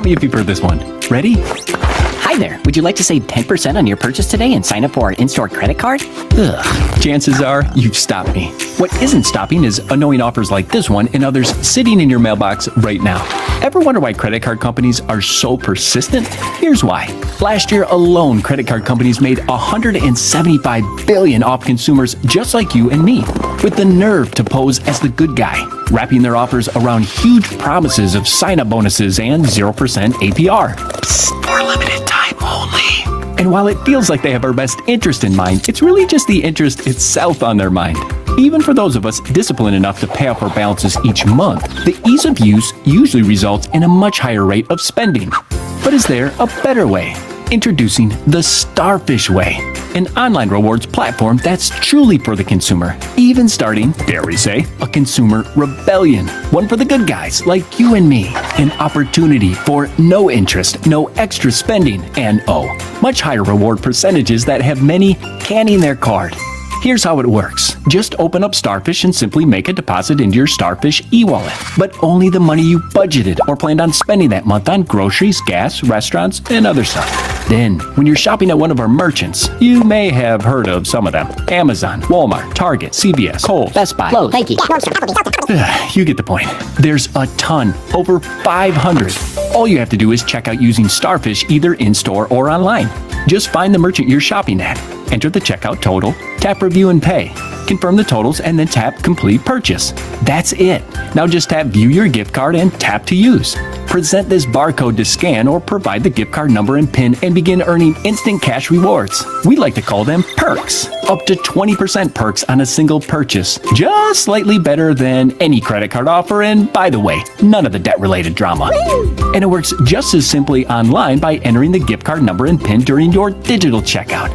me if you've heard this one. Ready? Hi there. Would you like to save 10% on your purchase today and sign up for our in-store credit card? Ugh. Chances are you've stopped me. What isn't stopping is annoying offers like this one and others sitting in your mailbox right now. Ever wonder why credit card companies are so persistent? Here's why. Last year alone, credit card companies made $175 billion off consumers just like you and me, with the nerve to pose as the good guy, wrapping their offers around huge promises of sign-up bonuses and 0% APR. Psst, for a limited time only. And while it feels like they have our best interest in mind, it's really just the interest itself on their mind. Even for those of us disciplined enough to pay off our balances each month, the ease of use usually results in a much higher rate of spending. But is there a better way? Introducing the Starfish Way, an online rewards platform that's truly for the consumer, even starting, dare we say, a consumer rebellion, one for the good guys like you and me, an opportunity for no interest, no extra spending, and much higher reward percentages that have many canning their card. Here's how it works. Just open up Starfish and simply make a deposit into your Starfish e-wallet, but only the money you budgeted or planned on spending that month on groceries, gas, restaurants, and other stuff. Then, when you're shopping at one of our merchants, you may have heard of some of them. Amazon, Walmart, Target, CVS, Kohl's, Best Buy, Lowe's, Nike. You get the point. There's a ton, over 500. All you have to do is check out using Starfish either in-store or online. Just find the merchant you're shopping at, enter the checkout total, tap Review and Pay, confirm the totals, and then tap Complete Purchase. That's it. Now just tap View Your Gift Card and tap to use. Present this barcode to scan or provide the gift card number and PIN and begin earning instant cash rewards. We like to call them perks. Up to 20% perks on a single purchase. Just slightly better than any credit card offer, and by the way, none of the debt-related drama. And it works just as simply online by entering the gift card number and PIN during your digital checkout.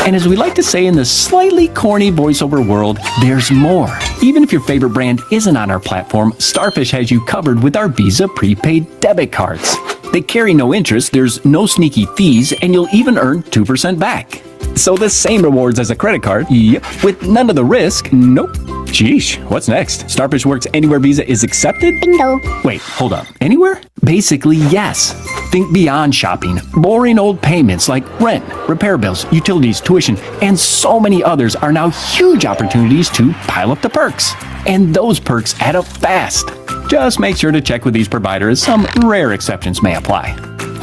And as we like to say in the slightly corny voiceover world, there's more. Even if your favorite brand isn't on our platform, Starfish has you covered with our Visa prepaid debit cards. They carry no interest, there's no sneaky fees, and you'll even earn 2% back. So the same rewards as a credit card, yep, with none of the risk, nope. Sheesh, what's next? Starfish works anywhere Visa is accepted? Bingo. Wait, hold up. Anywhere? Basically, yes. Think beyond shopping. Boring old payments like rent, repair bills, utilities, tuition, and so many others are now huge opportunities to pile up the perks. And those perks add up fast. Just make sure to check with these providers. Some rare exceptions may apply.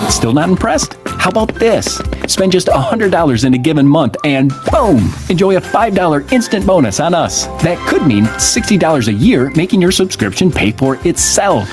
Still not impressed? How about this? Spend just $100 in a given month and boom! Enjoy a $5 instant bonus on us. That could mean $60 a year, making your subscription pay for itself.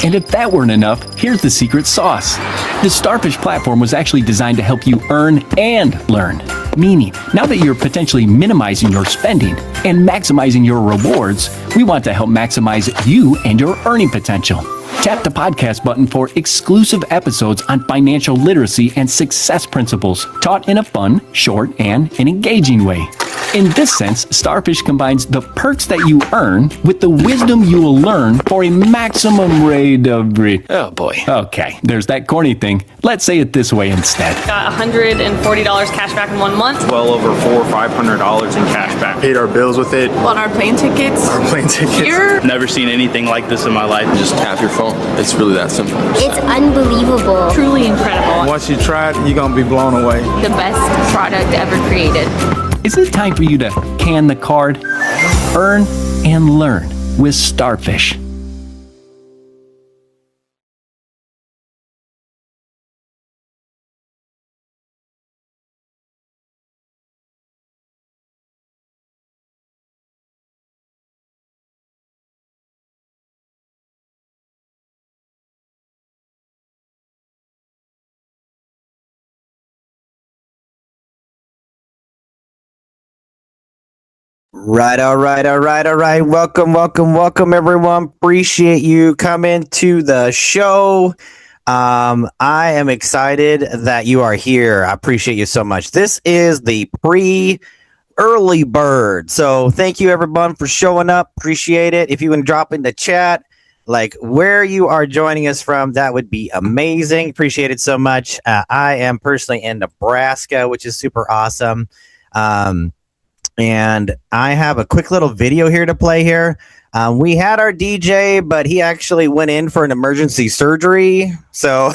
And if that weren't enough, here's the secret sauce. The Starfish platform was actually designed to help you earn and learn. Meaning, now that you're potentially minimizing your spending and maximizing your rewards, we want to help maximize you and your earning potential. Tap the podcast button for exclusive episodes on financial literacy and success principles taught in a fun, short, and an engaging way. In this sense, Starfish combines the perks that you earn with the wisdom you will learn for a maximum rate of Oh boy. Okay, there's that corny thing. Let's say it this way instead. Got $140 cash back in 1 month. Well over $400 or $500 in cash back. Paid our bills with it. On our plane tickets. Here. Never seen anything like this in my life. Just tap your phone. It's really that simple. It's unbelievable. Truly incredible. Once you try it, you're going to be blown away. The best product ever created. Is it time for you to can the card? Earn and learn with Starfish. Right, all right. Welcome, everyone. Appreciate you coming to the show. I am excited that you are here. I appreciate you so much. This is the early bird. So thank you, everyone, for showing up. Appreciate it. If you can drop in the chat, like where you are joining us from, that would be amazing. Appreciate it so much. I am personally in Nebraska, which is super awesome. and I have a quick little video here to play here. We had our DJ, but he actually went in for an emergency surgery. So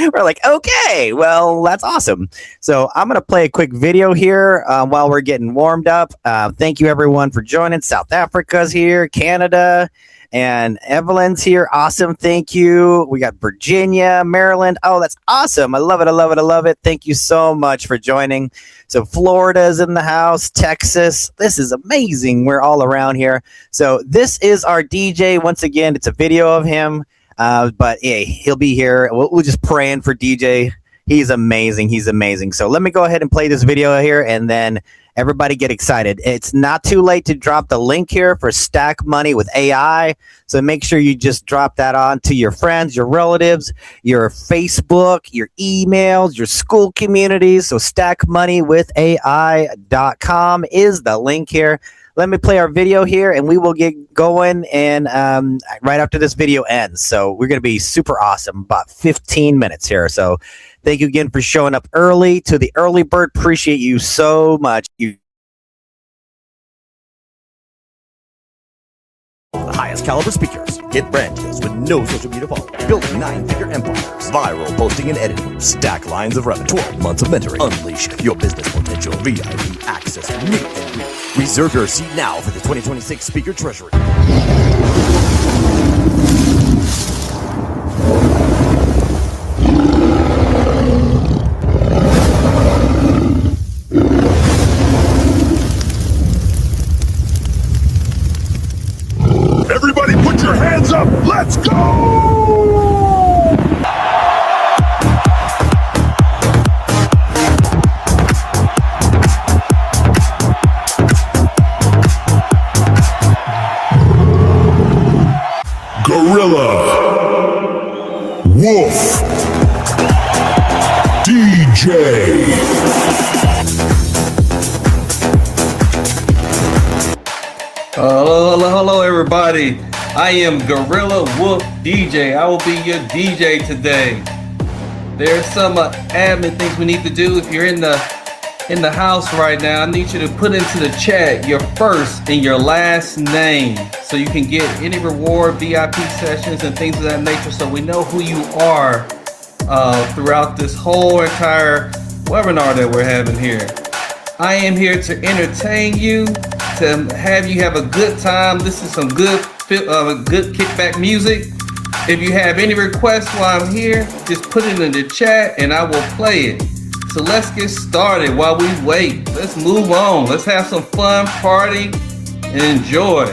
we're like, okay, well, that's awesome. So I'm going to play a quick video here while we're getting warmed up. Thank you, everyone, for joining. South Africa's here, Canada, and Evelyn's here. Awesome. Thank you. We got Virginia, Maryland. Oh, that's awesome. I love it. I love it. I love it. Thank you so much for joining. So Florida's in the house, Texas. This is amazing. We're all around here. So this is our DJ. Once again, it's a video of him. But hey, he'll be here. We're just praying for DJ. He's amazing. He's amazing. So let me go ahead and play this video here, and then everybody get excited. It's not too late to drop the link here for Stack Money with AI. So make sure you just drop that on to your friends, your relatives, your Facebook, your emails, your school communities. So stackmoneywithai.com is the link here. Let me play our video here, and we will get going and right after this video ends. So we're going to be super awesome, about 15 minutes here. So thank you again for showing up early to the early bird. Appreciate you so much. The highest caliber speakers. Get brand deals with no social media following. Building 9-figure empires. Viral posting and editing. Stack lines of revenue. 12 months of mentoring. Unleash your business potential. VIP access. Meet and greet. Reserve your seat now for the 2026 Speaker Treasury. Everybody put your hands up! Let's go! Gorilla, Wolf, DJ. Hello, everybody. I am Gorilla Wolf DJ. I will be your DJ today. There's some admin things we need to do. If you're in the house right now, I need you to put into the chat your first and your last name so you can get any reward, VIP sessions, and things of that nature, so we know who you are throughout this whole entire webinar that we're having here. I am here to entertain you, to have you have a good time. This is some good kickback music. If you have any requests while I'm here, just put it in the chat and I will play it. So let's get started while we wait. Let's move on. Let's have some fun, party, and enjoy.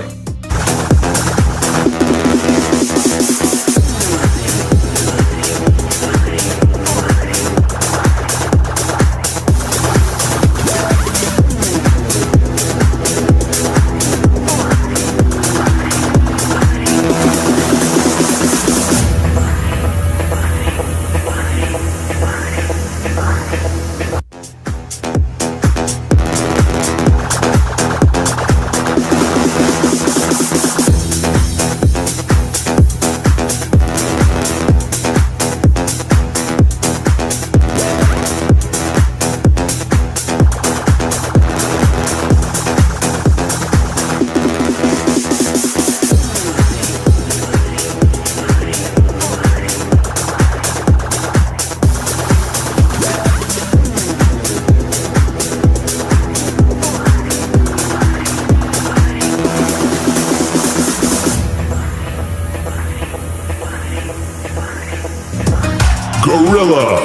Gorilla,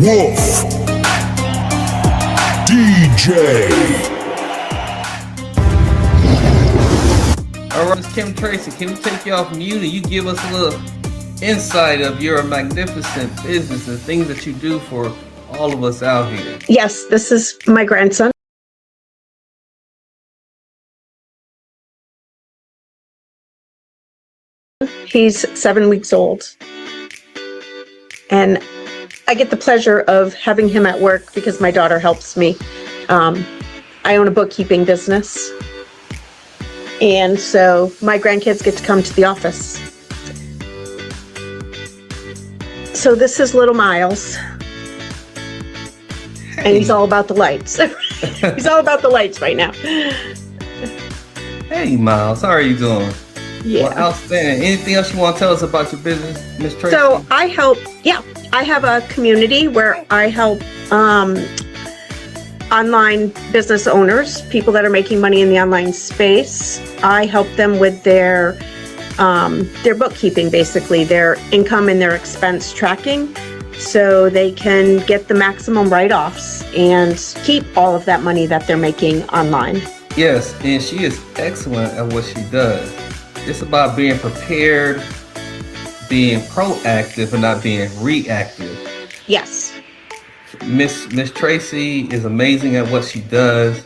Wolf, DJ. All right, Ms. Kim Tracy, can we take you off mute and you give us a little insight of your magnificent business and things that you do for all of us out here? Yes, this is my grandson. He's 7 weeks old. And I get the pleasure of having him at work because my daughter helps me. I own a bookkeeping business. And so my grandkids get to come to the office. So this is little Miles. And he's all about the lights. He's all about the lights right now. Hey, Miles, how are you doing? Yeah. Well, outstanding. Anything else you want to tell us about your business, Miss Tracy? So I have a community where I help online business owners, people that are making money in the online space. I help them with their bookkeeping, basically their income and their expense tracking, so they can get the maximum write-offs and keep all of that money that they're making online. Yes, and she is excellent at what she does. It's about being prepared, being proactive, and not being reactive. Yes. Miss Tracy is amazing at what she does.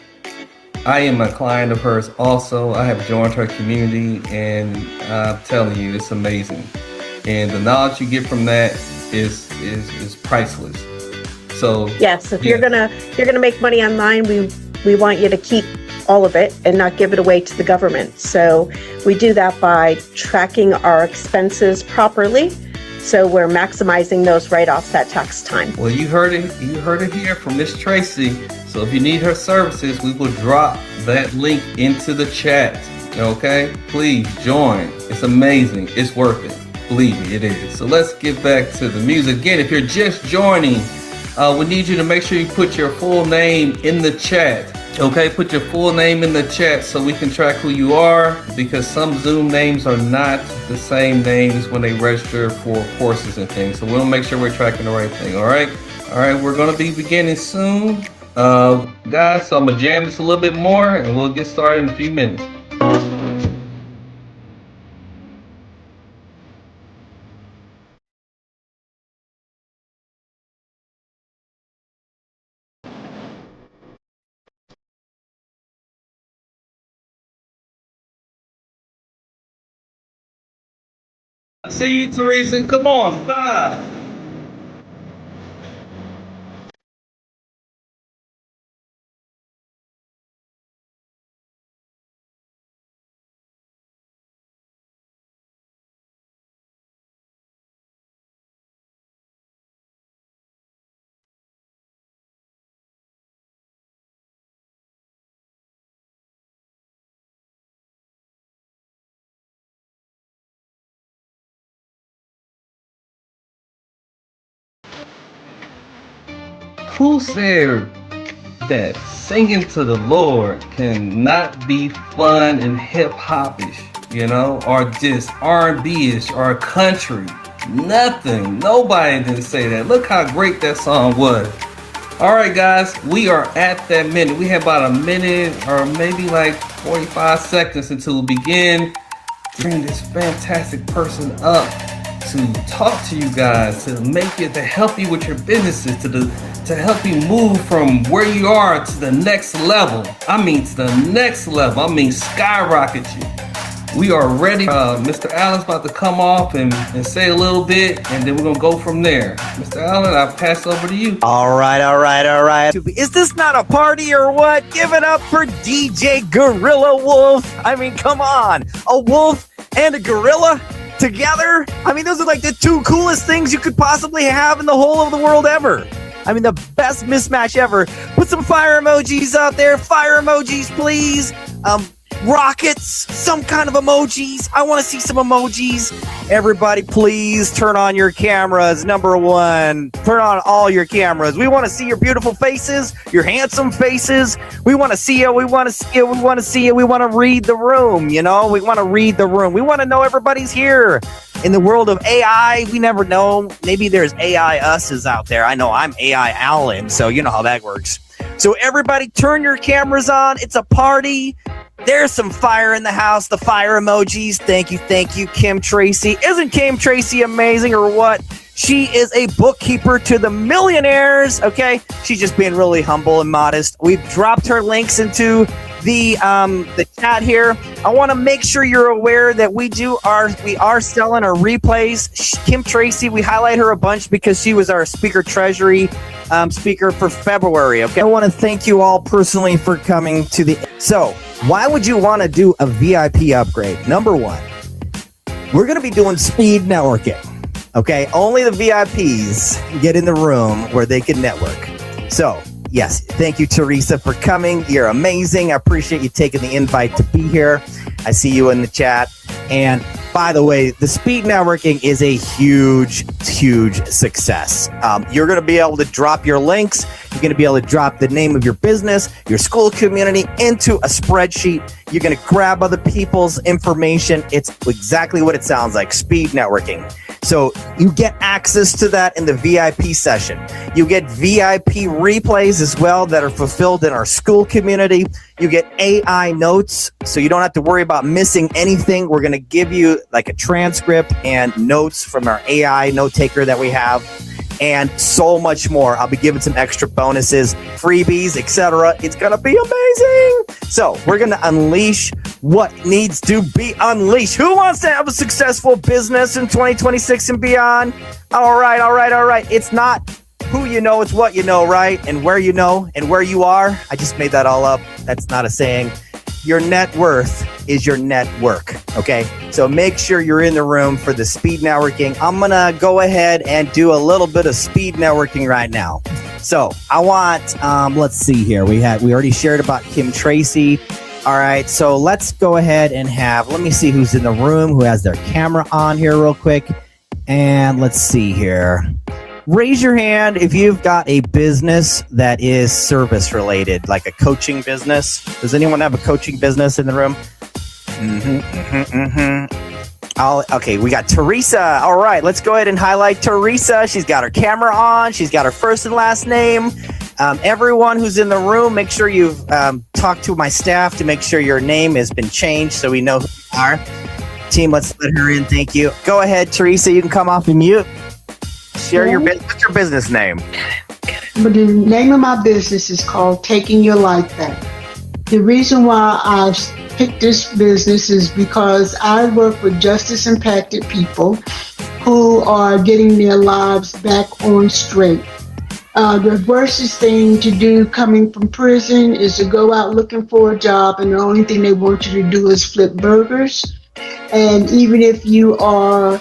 I am a client of hers also. I have joined her community, and I'm telling you, it's amazing. And the knowledge you get from that is priceless. So yes, if you're gonna make money online, we want you to keep all of it and not give it away to the government. So we do that by tracking our expenses properly. So we're maximizing those write-offs at tax time. Well, you heard it here from Miss Tracy. So if you need her services, we will drop that link into the chat. Okay? Please join. It's amazing. It's worth it. Believe me, it is. So let's get back to the music. Again, if you're just joining, we need you to make sure you put your full name in the chat. Okay, put your full name in the chat so we can track who you are, because some Zoom names are not the same names when they register for courses and things. So we'll make sure we're tracking the right thing. All right, we're gonna be beginning soon, guys. So I'm gonna jam this a little bit more, and we'll get started in a few minutes. See you, Teresa. Come on, bye. Who said that singing to the Lord cannot be fun and hip-hop-ish, or just R&B-ish or country? Nothing. Nobody didn't say that. Look how great that song was. All right, guys, we are at that minute. We have about a minute or maybe like 45 seconds until we begin to bring this fantastic person up to talk to you guys, to help you with your businesses, to help you move from where you are to the next level. I mean, to the next level. I mean, skyrocket you. We are ready. Mr. Allen's about to come off and say a little bit, and then we're going to go from there. Mr. Allen, I'll pass over to you. All right. Is this not a party or what? Give it up for DJ Gorilla Wolf. I mean, come on. A wolf and a gorilla together? I mean, those are like the two coolest things you could possibly have in the whole of the world ever. I mean, the best mismatch ever. Put some fire emojis out there. Fire emojis, please. Rockets, some kind of emojis. I want to see some emojis. Everybody, please turn on your cameras. Number one, turn on all your cameras. We want to see your beautiful faces, your handsome faces. We want to see you. We want to see you. We want to see you. We want to read the room. We want to read the room. We want to know everybody's here. In the world of AI, we never know. Maybe there's AI us's out there. I know I'm AI Allen, so you know how that works. So everybody turn your cameras on. It's a party. There's some fire in the house. The fire emojis. Thank you, Kim Tracy. Isn't Kim Tracy amazing or what? She is a bookkeeper to the millionaires. Okay, she's just being really humble and modest. We've dropped her links into the chat here. I want to make sure you're aware that we are selling our replays. Kim Tracy, we highlight her a bunch because she was our speaker treasury speaker for February. Okay, I want to thank you all personally for coming to the. So, why would you want to do a VIP upgrade? Number one, we're going to be doing speed networking. Okay, only the VIPs get in the room where they can network. So yes, thank you, Teresa, for coming. You're amazing. I appreciate you taking the invite to be here. I see you in the chat. And by the way, the speed networking is a huge, huge success. You're going to be able to drop your links. You're going to be able to drop the name of your business, your school community into a spreadsheet. You're going to grab other people's information. It's exactly what it sounds like, speed networking. So you get access to that in the VIP session. You get VIP replays as well that are fulfilled in our school community. You get AI notes, so you don't have to worry about missing anything. We're going to give you like a transcript and notes from our AI note taker that we have, and so much more. I'll be giving some extra bonuses, freebies, etc. It's going to be amazing. So we're going to unleash what needs to be unleashed. Who wants to have a successful business in 2026 and beyond? All right. It's not who you know, it's what you know, right? And where you know and where you are. I just made that all up. That's not a saying. Your net worth is your network, okay? So make sure you're in the room for the speed networking. I'm going to go ahead and do a little bit of speed networking right now. So I want, let's see here. We already shared about Kim Tracy. All right, so let's go ahead and let me see who's in the room, who has their camera on here real quick. And let's see here. Raise your hand if you've got a business that is service related, like a coaching business. Does anyone have a coaching business in the room? Okay, we got Teresa. All right, let's go ahead and highlight Teresa. She's got her camera on. She's got her first and last name. Everyone who's in the room, make sure you've talked to my staff to make sure your name has been changed so we know who you are. Team, let's let her in. Thank you. Go ahead, Teresa. You can come off and mute. Share what's your business name? But the name of my business is called Taking Your Life Back. The reason why I picked this business is because I work with justice impacted people who are getting their lives back on straight. The worstest thing to do coming from prison is to go out looking for a job, and the only thing they want you to do is flip burgers. And even if you are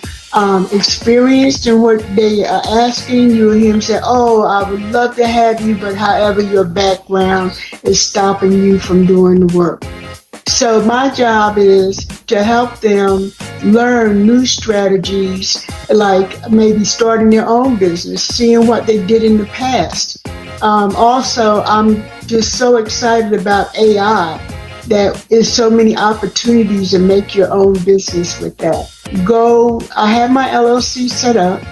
experienced in what they are asking, you will hear them say, "Oh, I would love to have you, but however your background is stopping you from doing the work." So my job is to help them learn new strategies, like maybe starting their own business, seeing what they did in the past. Also, I'm just so excited about AI. That is so many opportunities to make your own business with that. I have my LLC set up,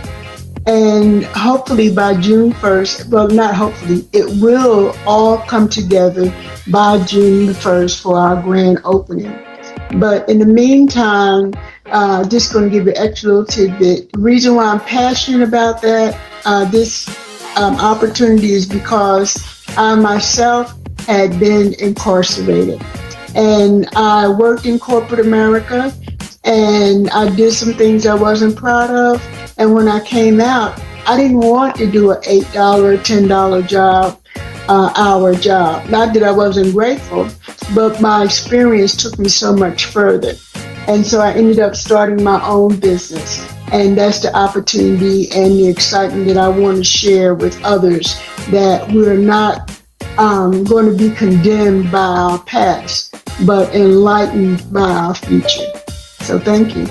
and hopefully by June 1st, well, not hopefully, it will all come together by June the 1st for our grand opening. But in the meantime, just going to give you an extra little tidbit. The reason why I'm passionate about that, this opportunity is because I myself had been incarcerated. And I worked in corporate America, and I did some things I wasn't proud of. And when I came out, I didn't want to do an $8, $10 job, hour job. Not that I wasn't grateful, but my experience took me so much further. And so I ended up starting my own business. And that's the opportunity and the excitement that I want to share with others, that we're not going to be condemned by our past, but enlightened by our future. So thank you.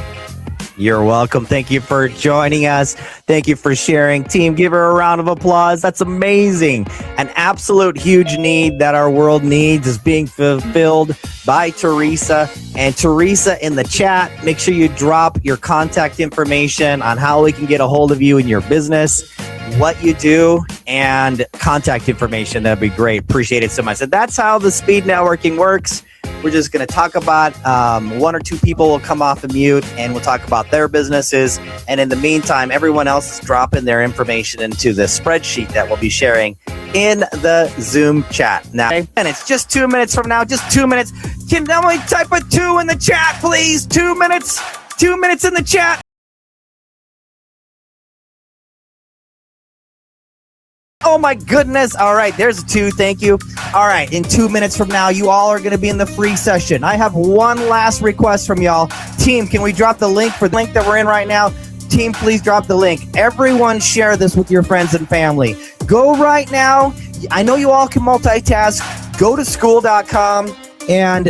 You're welcome. Thank you for joining us. Thank you for sharing. Team, give her a round of applause. That's amazing. An absolute huge need that our world needs is being fulfilled by Teresa. And Teresa, in the chat, make sure you drop your contact information on how we can get a hold of you in your business, what you do, and contact information. That'd be great. Appreciate it so much. And that's how the speed networking works. We're just going to talk about one or two people will come off the mute, and we'll talk about their businesses. And in the meantime, everyone else is dropping their information into the spreadsheet that we'll be sharing in the Zoom chat. Now, and it's just 2 minutes from now, just 2 minutes. Can somebody type a 2 in the chat, please? 2 minutes. 2 minutes in the chat. Oh my goodness. All right, there's a 2. Thank you. All right, in 2 minutes from now, you all are going to be in the free session. I have one last request from y'all. Team, can we drop the link for the link that we're in right now? Team, please drop the link. Everyone share this with your friends and family. Go right now, I know you all can multitask. Go to school.com, and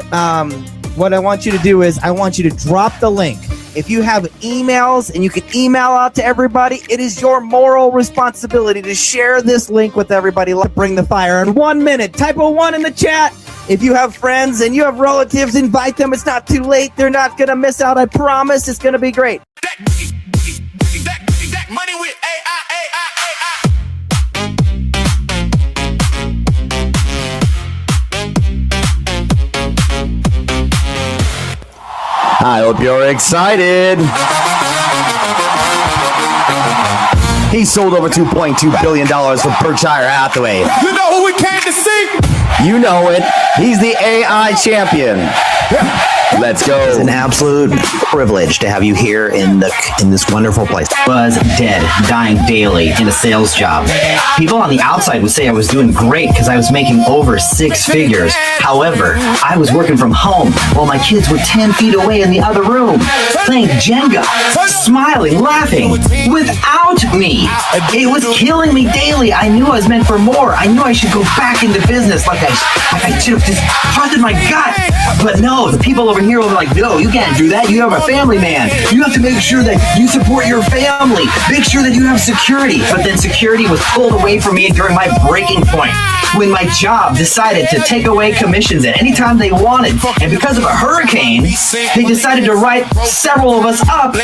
what I want you to do is I want you to drop the link. If you have emails and you can email out to everybody, it is your moral responsibility to share this link with everybody. Let's bring the fire in 1 minute. Type a 1 in the chat. If you have friends and you have relatives, invite them. It's not too late. They're not going to miss out. I promise it's going to be great. Money with I hope you're excited. He sold over $2.2 billion for Berkshire Hathaway. You know who we came to see? You know it. He's the AI champion. Let's go. It's an absolute privilege to have you here in this wonderful place. Was dead, dying daily in a sales job. People on the outside would say I was doing great because I was making over 6 figures. However, I was working from home while my kids were 10 feet away in the other room, playing Jenga, smiling, laughing, without me. It was killing me daily. I knew I was meant for more. I knew I should go back into business like I should have just trusted my gut. But no, the people over here were like, no, you can't do that. You have a family man. You have to make sure that you support your family. Make sure that you have security. But then security was pulled away from me during my breaking point, when my job decided to take away commissions at any time they wanted. And because of a hurricane, they decided to write several of us up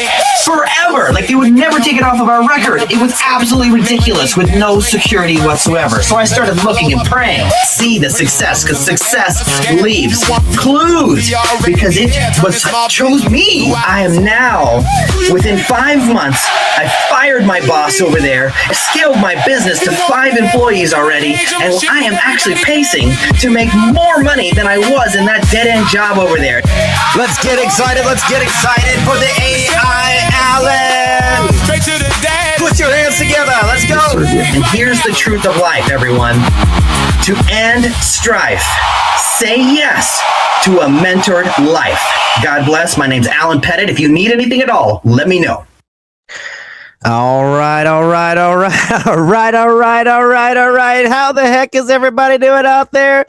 forever. Like they would never take it off of our record. It was absolutely ridiculous with no security whatsoever. So I started looking and praying. See the success, because success leaves clues, because it chose me. I am now, within 5 months, I fired my boss over there, scaled my business to 5 employees already, and I am actually pacing to make more money than I was in that dead-end job over there. Let's get excited. Let's get excited for the AI Allan. Put your hands together. Let's go. And here's the truth of life, everyone. To end strife, say yes to a mentored life. God bless. My name's Allan Pettit. If you need anything at all, let me know. All right. How the heck is everybody doing out there?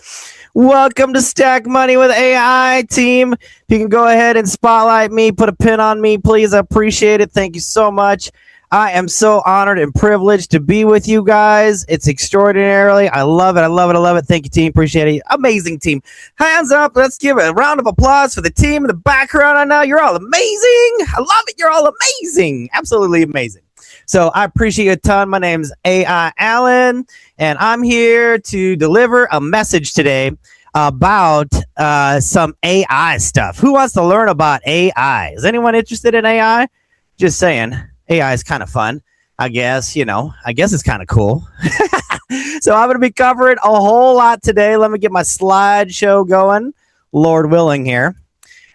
Welcome to Stack Money with AI team. If you can go ahead and spotlight me, put a pin on me, please. I appreciate it. Thank you so much. I am so honored and privileged to be with you guys. It's extraordinarily. I love it. Thank you, team. Appreciate it. Amazing team. Hands up. Let's give a round of applause for the team in the background. I know you're all amazing. I love it. You're all amazing. Absolutely amazing. So I appreciate you a ton. My name's AI Allan, and I'm here to deliver a message today about some AI stuff. Who wants to learn about AI? Is anyone interested in AI? Just saying. AI is kind of fun, I guess. I guess it's kind of cool. So I'm going to be covering a whole lot today. Let me get my slideshow going, Lord willing here.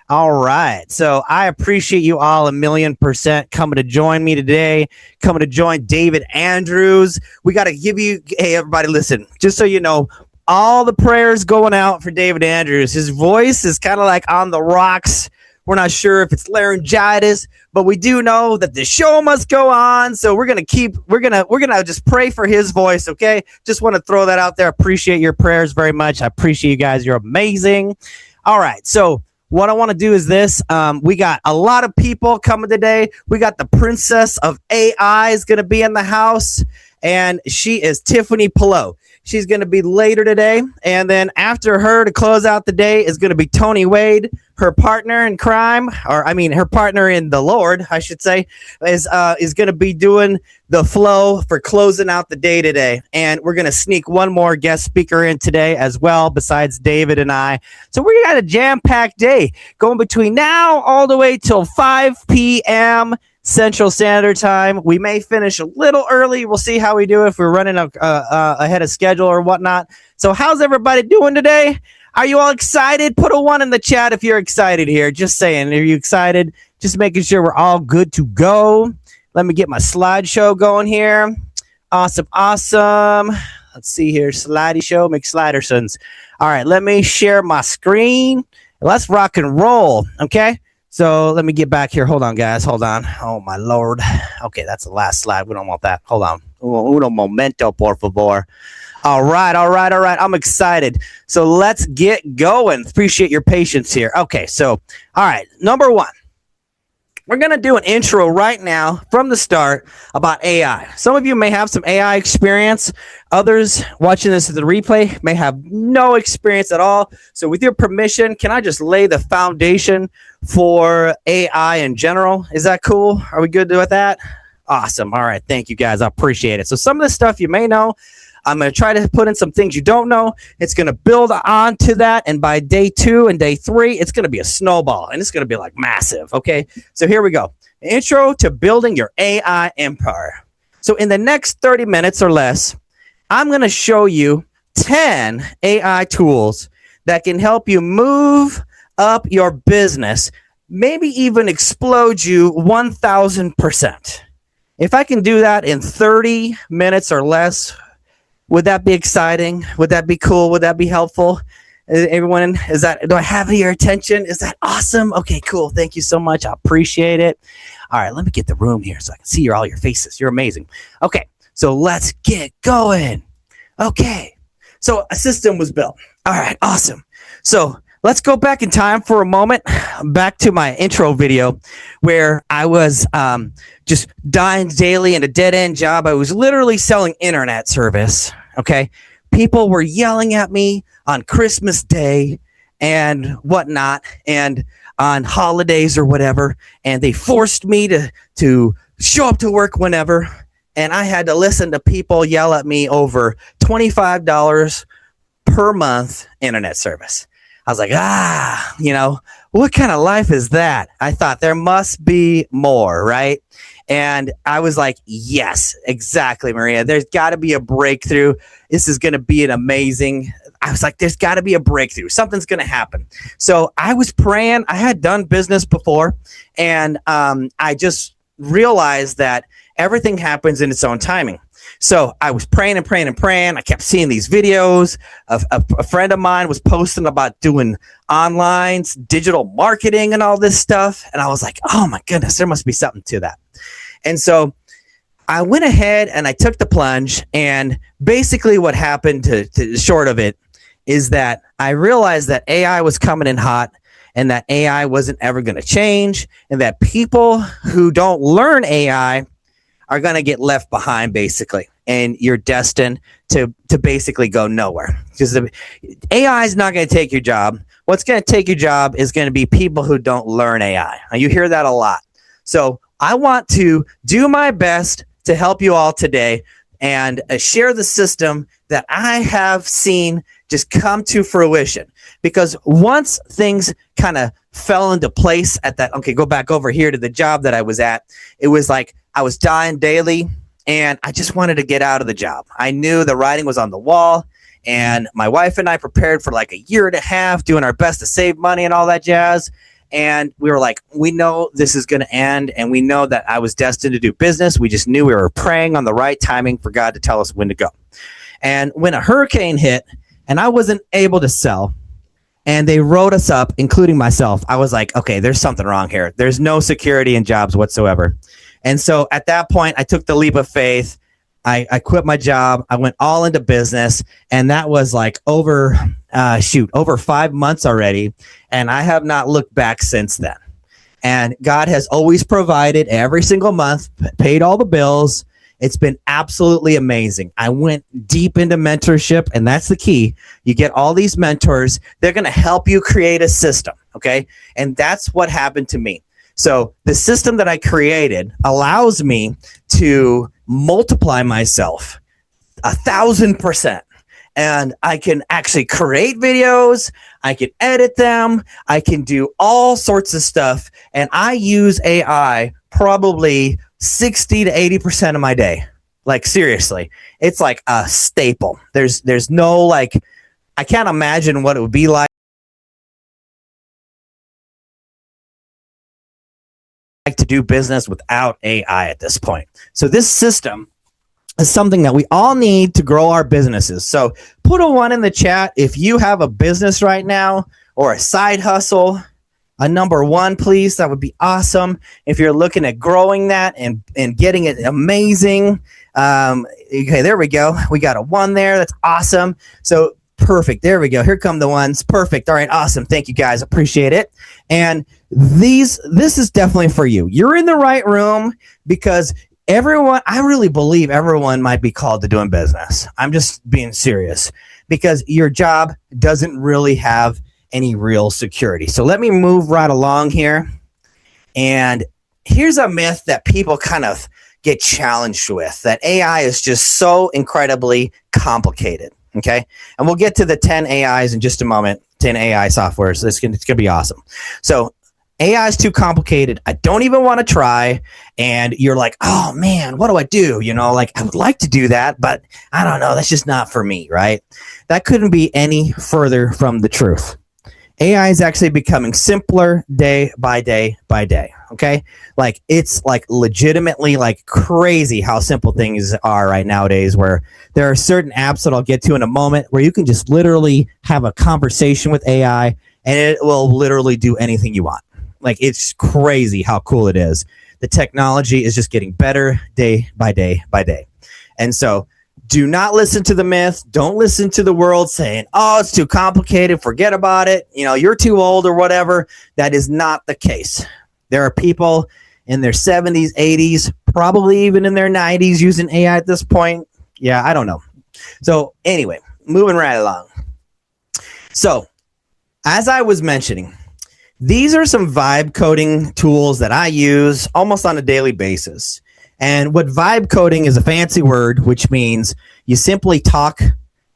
All right. So I appreciate you all 1,000,000% coming to join me today, coming to join David Andrews. We got to give you, hey, everybody, listen, just so you know, all the prayers going out for David Andrews. His voice is kind of like on the rocks. We're not sure if it's laryngitis, but we do know that the show must go on. So we're gonna just pray for his voice. Okay, just want to throw that out there. Appreciate your prayers very much. I appreciate you guys. You're amazing. All right, so what I want to do is this. We got a lot of people coming today. We got the princess of AI is gonna be in the house, and she is Tiffany Pillow. She's going to be later today. And then after her to close out the day is going to be Tony Wade, her partner in crime, her partner in the Lord, I should say, is going to be doing the flow for closing out the day today. And we're going to sneak one more guest speaker in today as well, besides David and I. So we got a jam-packed day going between now all the way till 5 p.m. Central Standard Time. We may finish a little early. We'll see how we do if we're running ahead of schedule or whatnot. So how's everybody doing today? Are you all excited? Put a 1 in the chat if you're excited here. Just saying, are you excited? Just making sure we're all good to go. Let me get my slideshow going here. Awesome. Let's see here. Slidey show, McSlidersons. All right, let me share my screen. Let's rock and roll, okay? So let me get back here. Hold on, guys. Hold on. Oh, my Lord. Okay, that's the last slide. We don't want that. Hold on. Uno momento, por favor. All right. I'm excited. So let's get going. Appreciate your patience here. Okay, so all right, number one. We're going to do an intro right now from the start about AI. Some of you may have some AI experience. Others watching this at the replay may have no experience at all. So with your permission, can I just lay the foundation for AI in general? Is that cool? Are we good with that? Awesome. All right. Thank you, guys. I appreciate it. So some of the stuff you may know, I'm going to try to put in some things you don't know. It's going to build on to that. And by day 2 and day 3, it's going to be a snowball. And it's going to be like massive. Okay. So here we go. Intro to building your AI empire. So in the next 30 minutes or less, I'm going to show you 10 AI tools that can help you move up your business, maybe even explode you 1,000%. If I can do that in 30 minutes or less, would that be exciting? Would that be cool? Would that be helpful? Everyone, do I have your attention? Is that awesome? Okay, cool. Thank you so much. I appreciate it. All right, let me get the room here so I can see all your faces. You're amazing. Okay, so let's get going. Okay, so a system was built. All right, awesome. So let's go back in time for a moment, back to my intro video where I was just dying daily in a dead-end job. I was literally selling internet service, okay? People were yelling at me on Christmas Day and whatnot and on holidays or whatever, and they forced me to show up to work whenever, and I had to listen to people yell at me over $25 per month internet service. I was like, what kind of life is that? I thought there must be more, right? And I was like, yes, exactly, Maria. There's got to be a breakthrough. This is going to be an amazing. I was like, there's got to be a breakthrough. Something's going to happen. So I was praying. I had done business before, and I just realized that everything happens in its own timing. So I was praying and praying and praying. I kept seeing these videos. A friend of mine was posting about doing online digital marketing and all this stuff. And I was like, oh my goodness, there must be something to that. And so I went ahead and I took the plunge. And basically what happened to the short of it is that I realized that AI was coming in hot and that AI wasn't ever going to change, and that people who don't learn AI are going to get left behind, basically, and you're destined to basically go nowhere. Because AI is not going to take your job. What's going to take your job is going to be people who don't learn AI. Now, you hear that a lot. So I want to do my best to help you all today and share the system that I have seen just come to fruition. Because once things kind of fell into place at that, okay, go back over here to the job that I was at. It was like I was dying daily and I just wanted to get out of the job. I knew the writing was on the wall, and my wife and I prepared for like a year and a half doing our best to save money and all that jazz. And we were like, we know this is going to end, and we know that I was destined to do business. We just knew we were praying on the right timing for God to tell us when to go. And when a hurricane hit and I wasn't able to sell, and they wrote us up, including myself, I was like, okay, there's something wrong here. There's no security in jobs whatsoever. And so at that point, I took the leap of faith. I quit my job. I went all into business, and that was like over 5 months already. And I have not looked back since then. And God has always provided every single month, paid all the bills. It's been absolutely amazing. I went deep into mentorship, and that's the key. You get all these mentors. They're going to help you create a system, okay? And that's what happened to me. So the system that I created allows me to multiply myself 1,000%. And I can actually create videos. I can edit them. I can do all sorts of stuff. And I use AI probably 60 to 80% of my day. Like, seriously, it's like a staple. There's no, like, I can't imagine what it would be like to do business without AI at this point. So this system is something that we all need to grow our businesses. So put a 1 in the chat if you have a business right now or a side hustle. A number 1, please. That would be awesome. If you're looking at growing that and getting it amazing, Okay, there we go. We got a 1 there. That's awesome. So perfect. There we go. Here come the ones. Perfect. All right, awesome. Thank you guys. Appreciate it. And this is definitely for you. You're in the right room because I really believe everyone might be called to doing business. I'm just being serious because your job doesn't really have any real security. So let me move right along here. And here's a myth that people kind of get challenged with, that AI is just so incredibly complicated. Okay. And we'll get to the 10 AIs in just a moment, 10 AI softwares. So it's going to be awesome. So AI is too complicated. I don't even want to try. And you're like, oh man, what do I do? You know, like I would like to do that, but I don't know. That's just not for me, right? That couldn't be any further from the truth. AI is actually becoming simpler day by day by day. Okay. Like it's like legitimately like crazy how simple things are right nowadays, where there are certain apps that I'll get to in a moment where you can just literally have a conversation with AI and it will literally do anything you want. Like it's crazy how cool it is. The technology is just getting better day by day by day. And so do not listen to the myth. Don't listen to the world saying, oh, it's too complicated. Forget about it. You know, you're too old or whatever. That is not the case. There are people in their 70s, 80s, probably even in their 90s using AI at this point. Yeah, I don't know. So anyway, moving right along. So as I was mentioning, these are some vibe coding tools that I use almost on a daily basis. And what vibe coding is a fancy word, which means you simply talk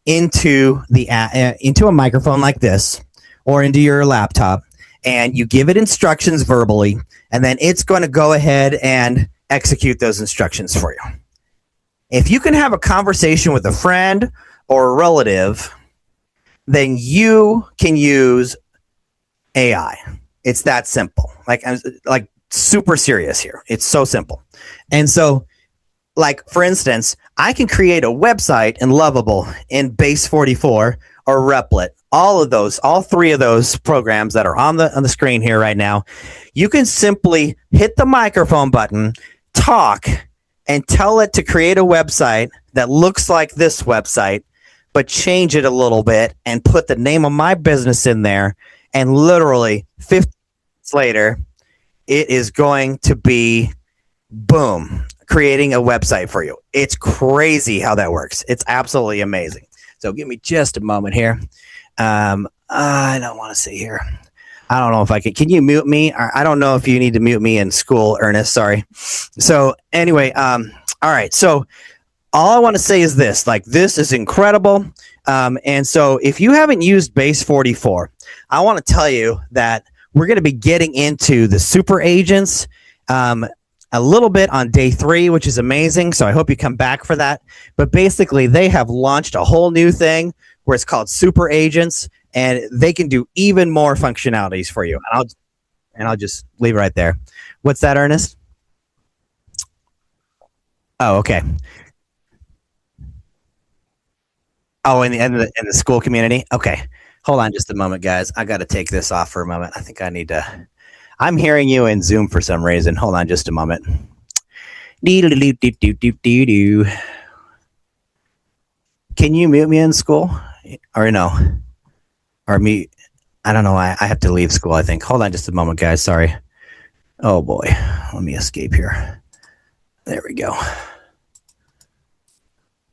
into a microphone like this or into your laptop, and you give it instructions verbally, and then it's going to go ahead and execute those instructions for you. If you can have a conversation with a friend or a relative, then you can use AI. It's that simple. Like super serious here. It's so simple. And so, like, for instance, I can create a website in Lovable, in Base 44, or Replit. All three of those programs that are on the screen here right now. You can simply hit the microphone button, talk, and tell it to create a website that looks like this website, but change it a little bit and put the name of my business in there. And literally 15 minutes later, it is going to be, boom, creating a website for you. It's crazy how that works. It's absolutely amazing. So give me just a moment here. I don't want to see here. I don't know if I can you mute me? I don't know if you need to mute me in school, Ernest. Sorry. So anyway, all right. So all I want to say is this, like, this is incredible. And so if you haven't used Base 44, I want to tell you that we're going to be getting into the super agents a little bit on day 3, which is amazing. So I hope you come back for that. But basically, they have launched a whole new thing where it's called super agents, and they can do even more functionalities for you. And I'll just leave it right there. What's that, Ernest? Oh, okay. Oh, in the school community? Okay. Hold on just a moment, guys. I got to take this off for a moment. I think I need to. I'm hearing you in Zoom for some reason. Hold on just a moment. Can you mute me in school? Or no? Or me? I don't know. I have to leave school, I think. Hold on just a moment, guys. Sorry. Oh, boy. Let me escape here. There we go.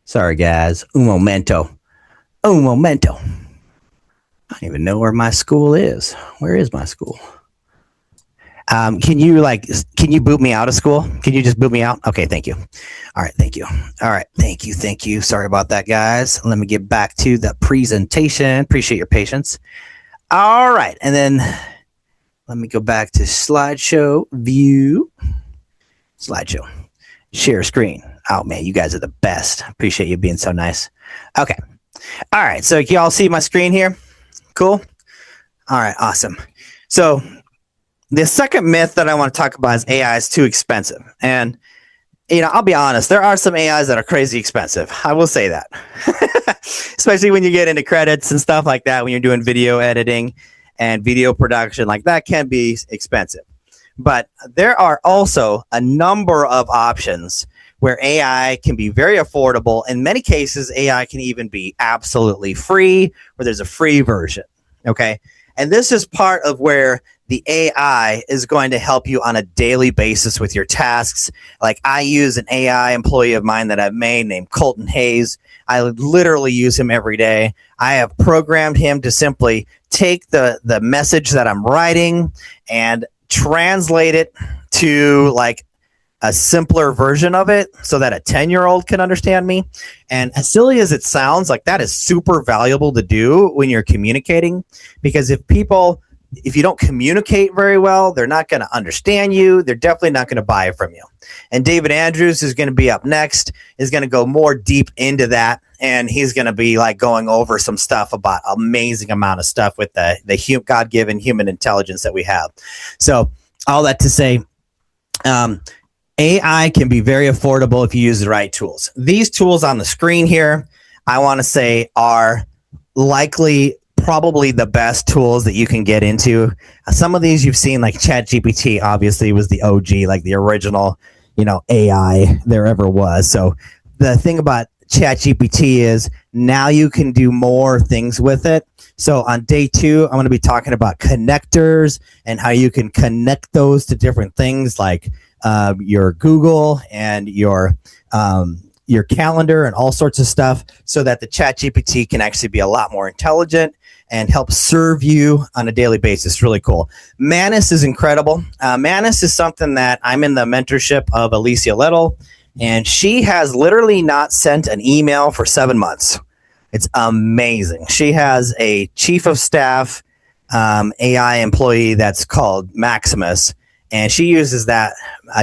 Sorry, guys. Un momento. Un momento. I don't even know where my school is. Where is my school? Can you boot me out of school? Can you just boot me out? Okay, thank you. All right, thank you. All right, thank you. Sorry about that, guys. Let me get back to the presentation. Appreciate your patience. All right, and then let me go back to slideshow view. Slideshow. Share screen. Oh, man, you guys are the best. Appreciate you being so nice. Okay. All right, so can y'all see my screen here? Cool. All right, awesome. So the second myth that I want to talk about is AI is too expensive. And, I'll be honest, there are some AIs that are crazy expensive. I will say that. Especially when you get into credits and stuff like that, when you're doing video editing and video production, like that can be expensive. But there are also a number of options where AI can be very affordable. In many cases, AI can even be absolutely free, where there's a free version. Okay. And this is part of where the AI is going to help you on a daily basis with your tasks. Like I use an AI employee of mine that I've made named Colton Hayes. I literally use him every day. I have programmed him to simply take the message that I'm writing and translate it to like a simpler version of it so that a 10-year-old can understand me. And as silly as it sounds, like that is super valuable to do when you're communicating, because if you don't communicate very well, they're not going to understand you. They're definitely not going to buy it from you. And David Andrews is going to be up next, is going to go more deep into that. And he's going to be like going over some stuff about amazing amount of stuff with the God-given human intelligence that we have. So all that to say, AI can be very affordable if you use the right tools. These tools on the screen here, I want to say, are likely probably the best tools that you can get into. Some of these you've seen, like ChatGPT obviously was the OG, like the original, AI there ever was. So the thing about ChatGPT is now you can do more things with it. So on day 2, I'm going to be talking about connectors and how you can connect those to different things like your Google and your calendar and all sorts of stuff, so that the ChatGPT can actually be a lot more intelligent and help serve you on a daily basis. Really cool. Manus is incredible. Manus is something that I'm in the mentorship of Alicia Little, and she has literally not sent an email for 7 months. It's amazing. She has a chief of staff AI employee that's called Maximus, and she uses a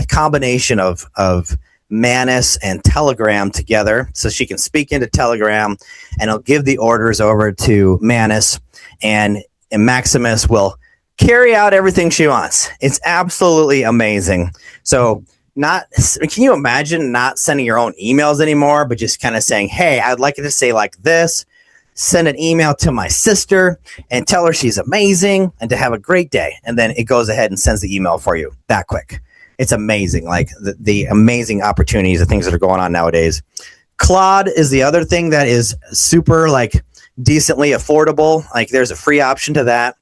combination of Manus and Telegram together, so she can speak into Telegram and it'll give the orders over to Manus, and Maximus will carry out everything she wants. It's absolutely amazing. So can you imagine not sending your own emails anymore, but just kind of saying, hey, I'd like it to say like this, send an email to my sister and tell her she's amazing and to have a great day. And then it goes ahead and sends the email for you that quick. It's amazing. Like the amazing opportunities, the things that are going on nowadays. Claude is the other thing that is super like decently affordable. Like there's a free option to that.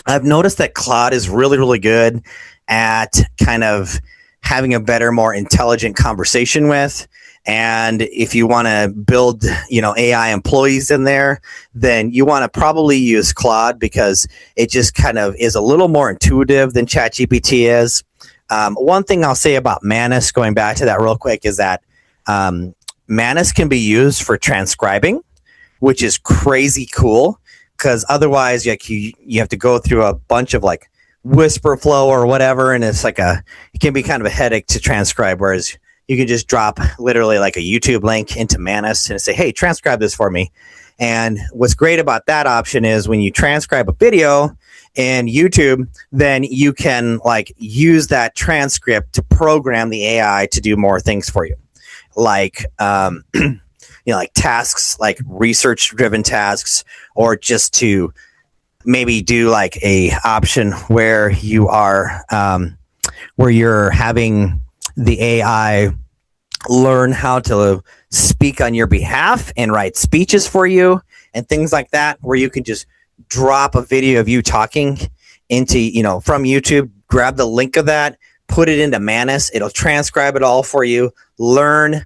I've noticed that Claude is really, really good at kind of having a better, more intelligent conversation with. And if you want to build, AI employees in there, then you want to probably use Claude, because it just kind of is a little more intuitive than ChatGPT is. One thing I'll say about Manus, going back to that real quick, is that Manus can be used for transcribing, which is crazy cool, because otherwise you have to go through a bunch of like whisper flow or whatever, and it can be kind of a headache to transcribe, whereas you can just drop literally like a YouTube link into Manus and say, hey, transcribe this for me. And what's great about that option is when you transcribe a video in YouTube, then you can like use that transcript to program the AI to do more things for you. Like, like tasks, like research driven tasks, or just to maybe do like a option where you are, where you're having the AI learn how to speak on your behalf and write speeches for you and things like that, where you can just drop a video of you talking into, from YouTube, grab the link of that, put it into Manus. It'll transcribe it all for you, learn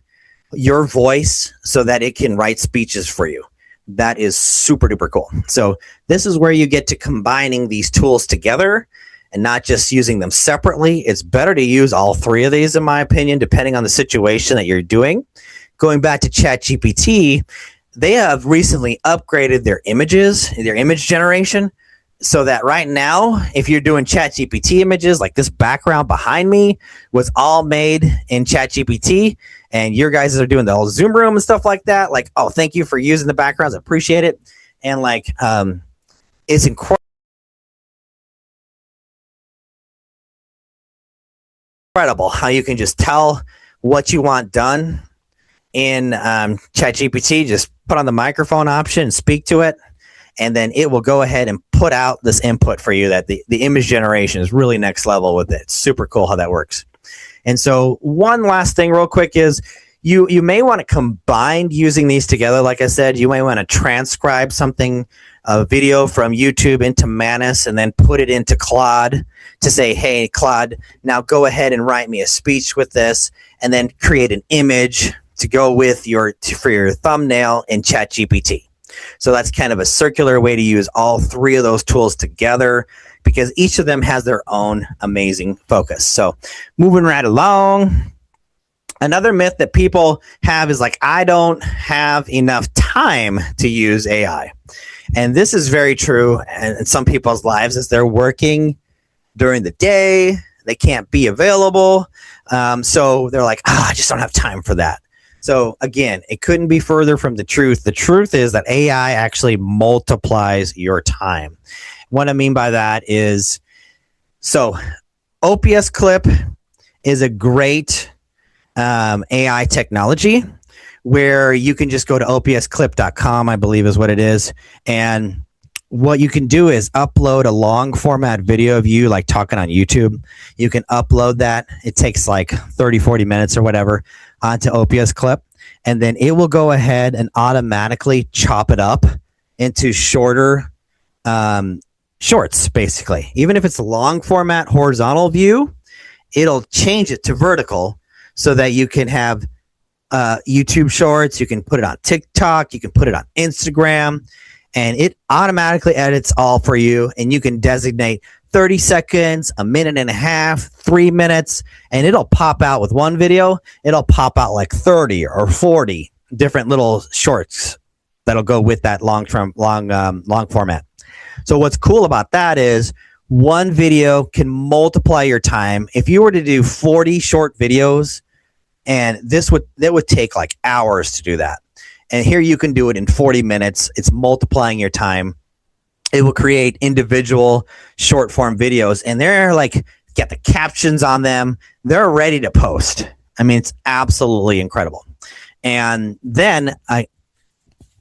your voice so that it can write speeches for you. That is super duper cool. So this is where you get to combining these tools together and not just using them separately. It's better to use all three of these, in my opinion, depending on the situation that you're doing. Going back to ChatGPT, they have recently upgraded their image generation, so that right now, if you're doing ChatGPT images, like this background behind me was all made in ChatGPT, and your guys are doing the whole Zoom room and stuff like that. Like, oh, thank you for using the backgrounds. I appreciate it. And like, it's incredible how you can just tell what you want done in ChatGPT. Just put on the microphone option and speak to it, and then it will go ahead and put out this input for you. That the image generation is really next level with it. It's super cool how that works. And so one last thing real quick is you may want to combine using these together. Like I said, you may want to transcribe something, a video from YouTube into Manus and then put it into Claude to say, hey, Claude, now go ahead and write me a speech with this, and then create an image to go with for your thumbnail in ChatGPT. So that's kind of a circular way to use all three of those tools together, because each of them has their own amazing focus. So moving right along. Another myth that people have is like, I don't have enough time to use AI. And this is very true in some people's lives as they're working during the day. They can't be available. So they're like, I just don't have time for that. So again, it couldn't be further from the truth. The truth is that AI actually multiplies your time. What I mean by that is, so OPS Clip is a great AI technology where you can just go to opsclip.com, I believe is what it is. And what you can do is upload a long format video of you like talking on YouTube. You can upload that. It takes like 30, 40 minutes or whatever onto OPS Clip. And then it will go ahead and automatically chop it up into shorter shorts, basically. Even if it's a long format horizontal view, it'll change it to vertical so that you can have YouTube shorts. You can put it on TikTok. You can put it on Instagram. And it automatically edits all for you. And you can designate 30 seconds, a minute and a half, 3 minutes, and it'll pop out with one video. It'll pop out like 30 or 40 different little shorts that'll go with that long format. So what's cool about that is one video can multiply your time. If you were to do 40 short videos, and that would take like hours to do that. And here you can do it in 40 minutes. It's multiplying your time. It will create individual short form videos, and they're like, get the captions on them. They're ready to post. I mean, it's absolutely incredible. And then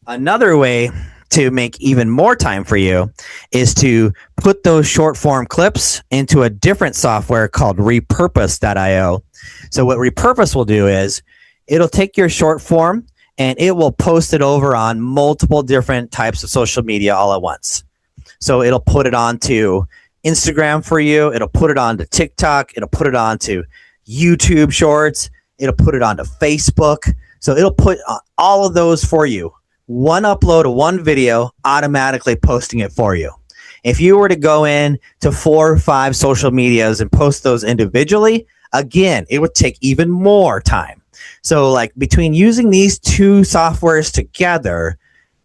another way to make even more time for you is to put those short form clips into a different software called repurpose.io. So what Repurpose will do is it'll take your short form and it will post it over on multiple different types of social media all at once. So it'll put it onto Instagram for you. It'll put it onto TikTok. It'll put it onto YouTube Shorts. It'll put it onto Facebook. So it'll put all of those for you. One upload of one video, automatically posting it for you. If you were to go in to 4 or 5 social medias and post those individually, again, it would take even more time. So like between using these two softwares together,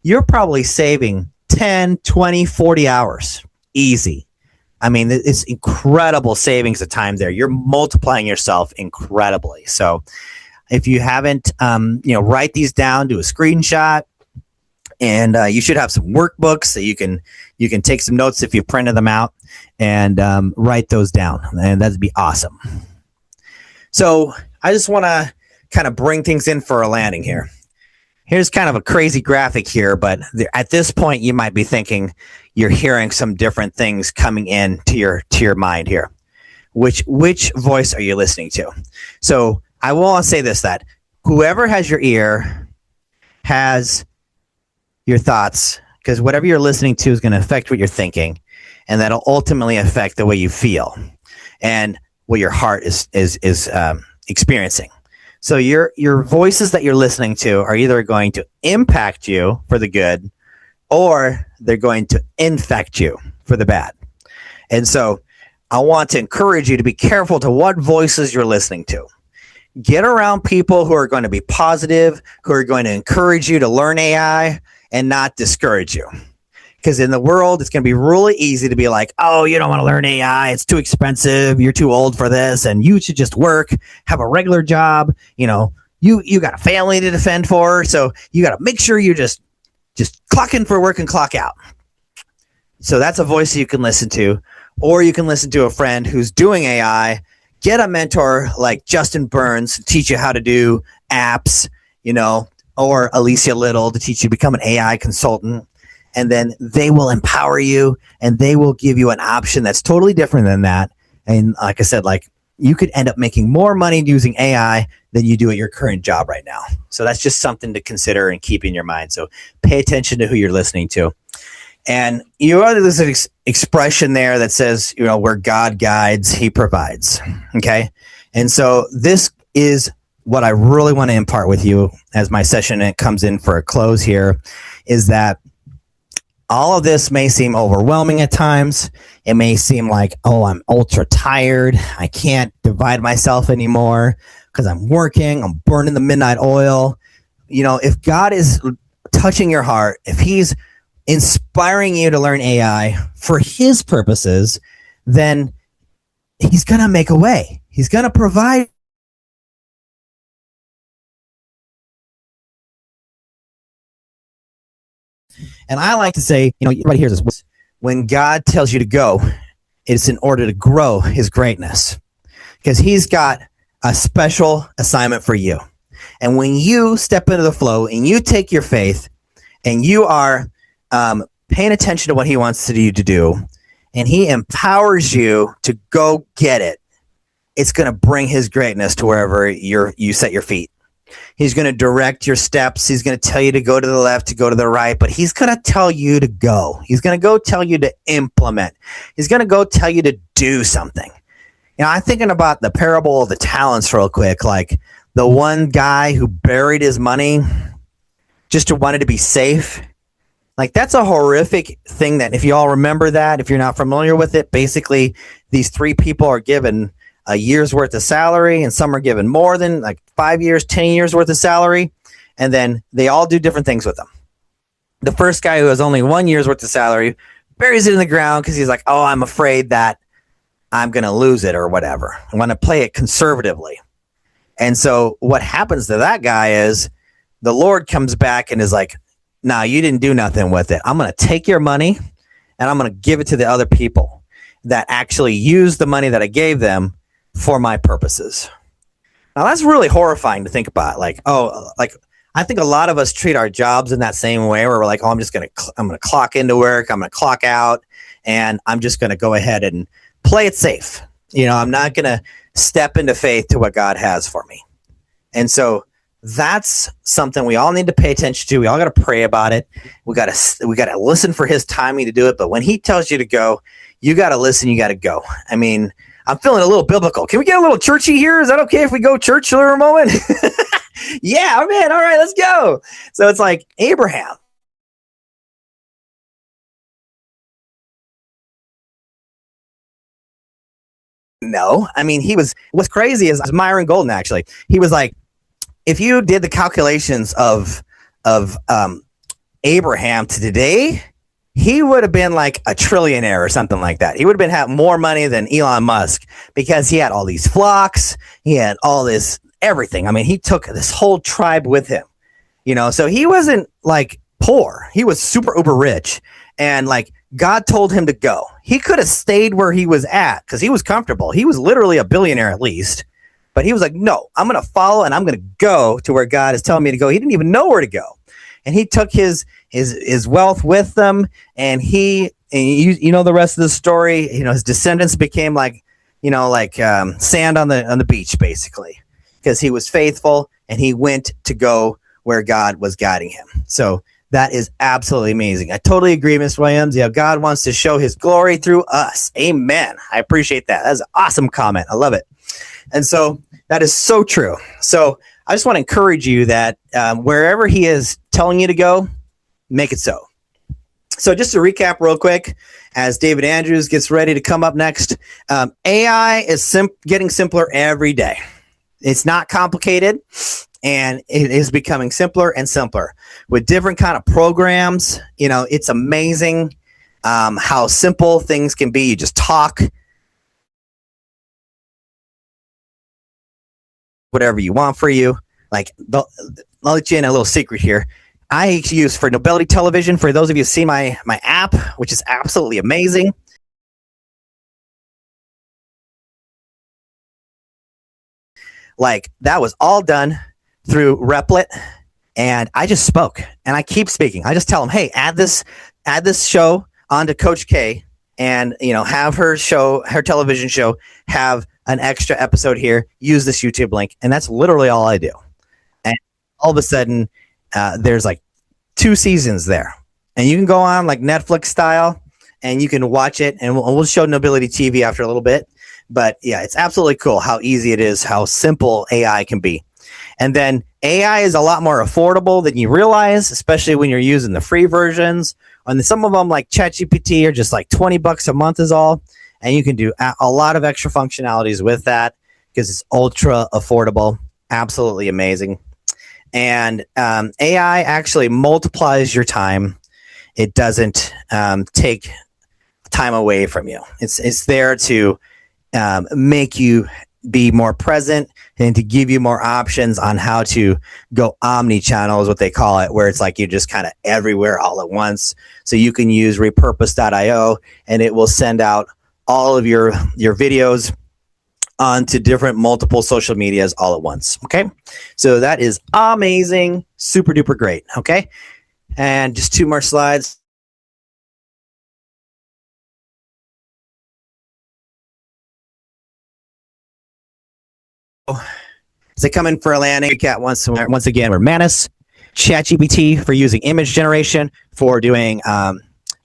you're probably saving 10, 20, 40 hours. Easy. I mean, it's incredible savings of time there. You're multiplying yourself incredibly. So if you haven't, write these down, do a screenshot, and you should have some workbooks that you can take some notes if you printed them out and write those down, and that'd be awesome. So I just want to kind of bring things in for a landing here. Here's kind of a crazy graphic here, but at this point you might be thinking you're hearing some different things coming in to your mind here. Which voice are you listening to? So I want to say this, that whoever has your ear has your thoughts, because whatever you're listening to is going to affect what you're thinking, and that'll ultimately affect the way you feel and what your heart is experiencing. So your voices that you're listening to are either going to impact you for the good, or they're going to infect you for the bad. And so I want to encourage you to be careful to what voices you're listening to. Get around people who are going to be positive, who are going to encourage you to learn AI and not discourage you. Because in the world, it's going to be really easy to be like, oh, you don't want to learn AI. It's too expensive. You're too old for this. And you should just work, have a regular job. You got a family to defend for. So you got to make sure you just clock in for work and clock out. So that's a voice you can listen to. Or you can listen to a friend who's doing AI. Get a mentor like Justin Burns to teach you how to do apps, or Alicia Little to teach you to become an AI consultant. And then they will empower you, and they will give you an option that's totally different than that. And like I said, like you could end up making more money using AI than you do at your current job right now. So that's just something to consider and keep in your mind. So pay attention to who you're listening to. And there's an expression there that says, where God guides, he provides. Okay. And so this is what I really want to impart with you as my session comes in for a close here, is that all of this may seem overwhelming at times. It may seem like, oh, I'm ultra tired. I can't divide myself anymore because I'm working. I'm burning the midnight oil. If God is touching your heart, if he's inspiring you to learn AI for his purposes, then he's going to make a way. He's going to provide. And I like to say, right here is this: when God tells you to go, it's in order to grow his greatness, because he's got a special assignment for you. And when you step into the flow and you take your faith and you are paying attention to what he wants you to do, and he empowers you to go get it, it's going to bring his greatness to wherever you set your feet. He's going to direct your steps. He's going to tell you to go to the left, to go to the right, but he's going to tell you to go. He's going to go tell you to implement. He's going to go tell you to do something. I'm thinking about the parable of the talents real quick, like the one guy who buried his money just wanted to be safe. Like, that's a horrific thing that, if you all remember that, if you're not familiar with it, basically these three people are given a year's worth of salary, and some are given more than like 5 years, 10 years worth of salary. And then they all do different things with them. The first guy, who has only 1 year's worth of salary, buries it in the ground because he's like, oh, I'm afraid that I'm going to lose it or whatever. I want to play it conservatively. And so what happens to that guy is the Lord comes back and is like, nah, you didn't do nothing with it. I'm going to take your money and I'm going to give it to the other people that actually use the money that I gave them for my purposes. Now, that's really horrifying to think about. Like, I think a lot of us treat our jobs in that same way, where we're like, oh, I'm going to clock into work, I'm going to clock out, and I'm just going to go ahead and play it safe. I'm not going to step into faith to what God has for me. And so that's something we all need to pay attention to. We all got to pray about it. We got to listen for his timing to do it. But when he tells you to go, you got to listen. You got to go. I mean, I'm feeling a little biblical. Can we get a little churchy here? Is that okay if we go church for a moment? Yeah, man. All right, let's go. So it's like Abraham. No, I mean, what's crazy is Myron Golden, actually. He was like, if you did the calculations of Abraham to today, he would have been like a trillionaire or something like that. He would have been having more money than Elon Musk, because he had all these flocks. He had all this everything. I mean, he took this whole tribe with him, so he wasn't like poor. He was super uber rich, and like God told him to go. He could have stayed where he was at because he was comfortable. He was literally a billionaire at least, but he was like, no, I'm going to follow and I'm going to go to where God is telling me to go. He didn't even know where to go. And he took his wealth with them, and the rest of the story. His descendants became like sand on the beach, basically, because he was faithful and he went to go where God was guiding him. So that is absolutely amazing. I totally agree, Miss Williams. God wants to show his glory through us. Amen. I appreciate that. That's an awesome comment. I love it. And so that is so true. So I just want to encourage you that wherever he is telling you to go, make it so. So just to recap real quick, as David Andrews gets ready to come up next, AI is getting simpler every day. It's not complicated, and it is becoming simpler and simpler with different kind of programs. It's amazing how simple things can be. You just talk whatever you want for you. Like, I'll let you in a little secret here. I use for Nobility Television. For those of you who see my app, which is absolutely amazing. Like, that was all done through Replit, and I just spoke, and I keep speaking. I just tell them, hey, add this show onto Coach K, and have her television show have an extra episode here, use this YouTube link. And that's literally all I do. And all of a sudden, there's like 2 seasons there. And you can go on like Netflix style and you can watch it. And we'll show Nobility TV after a little bit. But yeah, it's absolutely cool how easy it is, how simple AI can be. And then AI is a lot more affordable than you realize, especially when you're using the free versions. And some of them, like ChatGPT, are just like $20 a month is all. And you can do a lot of extra functionalities with that because it's ultra affordable. Absolutely amazing. And AI actually multiplies your time. It doesn't take time away from you. It's there to make you be more present and to give you more options on how to go omni-channel is what they call it, where it's like you're just kind of everywhere all at once. So you can use repurpose.io and it will send out all of your videos onto different multiple social medias all at once. Okay. So that is amazing. Super duper great. Okay. And just 2 more slides. As they come in for a landing recap once again, we're Manus, ChatGPT for using image generation, for doing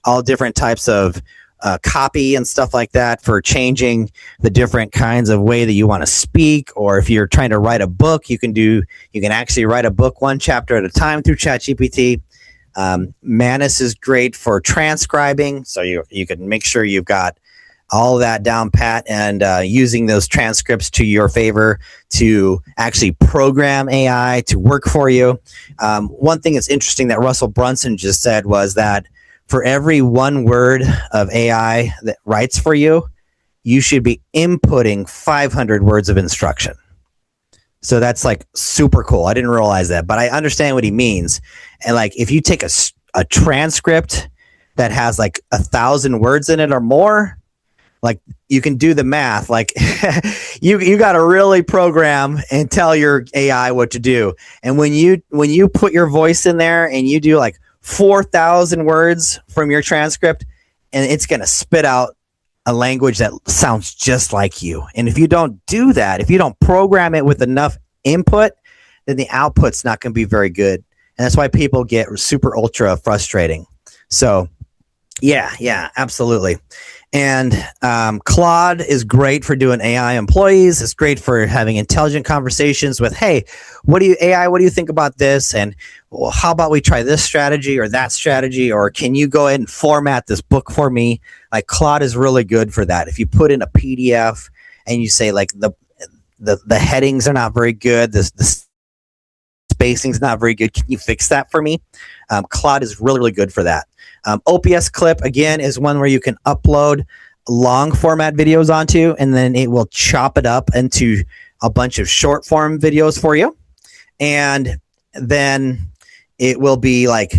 all different types of copy and stuff like that, for changing the different kinds of way that you want to speak, or if you're trying to write a book, you can actually write a book 1 chapter at a time through ChatGPT. Manus is great for transcribing, so you can make sure you've got all that down pat and using those transcripts to your favor to actually program AI to work for you. One thing that's interesting that Russell Brunson just said was that for every 1 word of AI that writes for you, you should be inputting 500 words of instruction. So that's like super cool. I didn't realize that, but I understand what he means. And like if you take a transcript that has like 1,000 words in it or more, like you can do the math. Like you got to really program and tell your AI what to do. And when you put your voice in there and you do like 4,000 words from your transcript, and it's going to spit out a language that sounds just like you. And if you don't do that, if you don't program it with enough input, then the output's not going to be very good. And that's why people get super ultra frustrating. So yeah, absolutely. And Claude is great for doing AI employees. It's great for having intelligent conversations with, hey, what do you think about this? And well, how about we try this strategy or that strategy? Or can you go ahead and format this book for me? Like Claude is really good for that. If you put in a PDF and you say like the headings are not very good, the spacing's not very good, can you fix that for me? Claude is really, really good for that. OPS Clip, again, is one where you can upload long format videos onto, and then it will chop it up into a bunch of short form videos for you. And then it will be like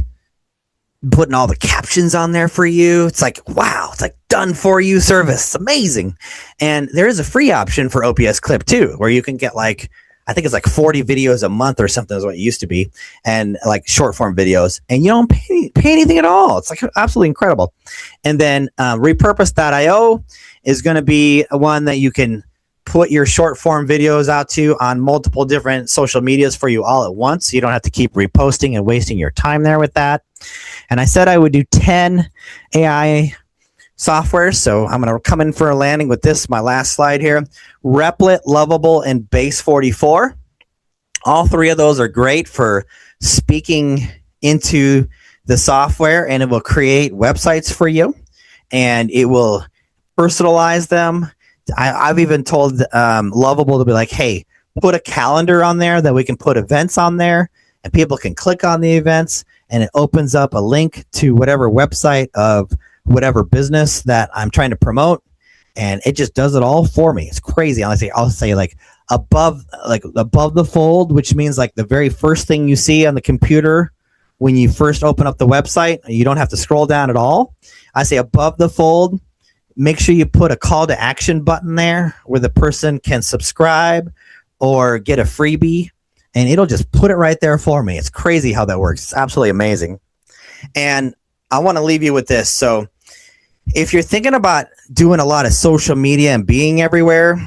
putting all the captions on there for you. It's like, wow, it's like done for you service. Amazing. And there is a free option for OPS Clip too, where you can get like, I think it's like 40 videos a month or something is what it used to be, and like short form videos, and you don't pay anything at all. It's like absolutely incredible. And then repurpose.io is going to be one that you can put your short form videos out to on multiple different social medias for you all at once. So you don't have to keep reposting and wasting your time there with that. And I said I would do 10 AI software. So I'm going to come in for a landing with this, my last slide here. Replit, Lovable, and Base 44. All 3 of those are great for speaking into the software, and it will create websites for you, and it will personalize them. I've even told Lovable to be like, hey, put a calendar on there that we can put events on there, and people can click on the events, and it opens up a link to whatever website of whatever business that I'm trying to promote, and it just does it all for me. It's crazy. I'll say like above the fold, which means like the very first thing you see on the computer when you first open up the website. You don't have to scroll down at all. I say above the fold, make sure you put a call to action button there where the person can subscribe or get a freebie, and it'll just put it right there for me. It's crazy how that works. It's absolutely amazing. And I want to leave you with this. So if you're thinking about doing a lot of social media and being everywhere,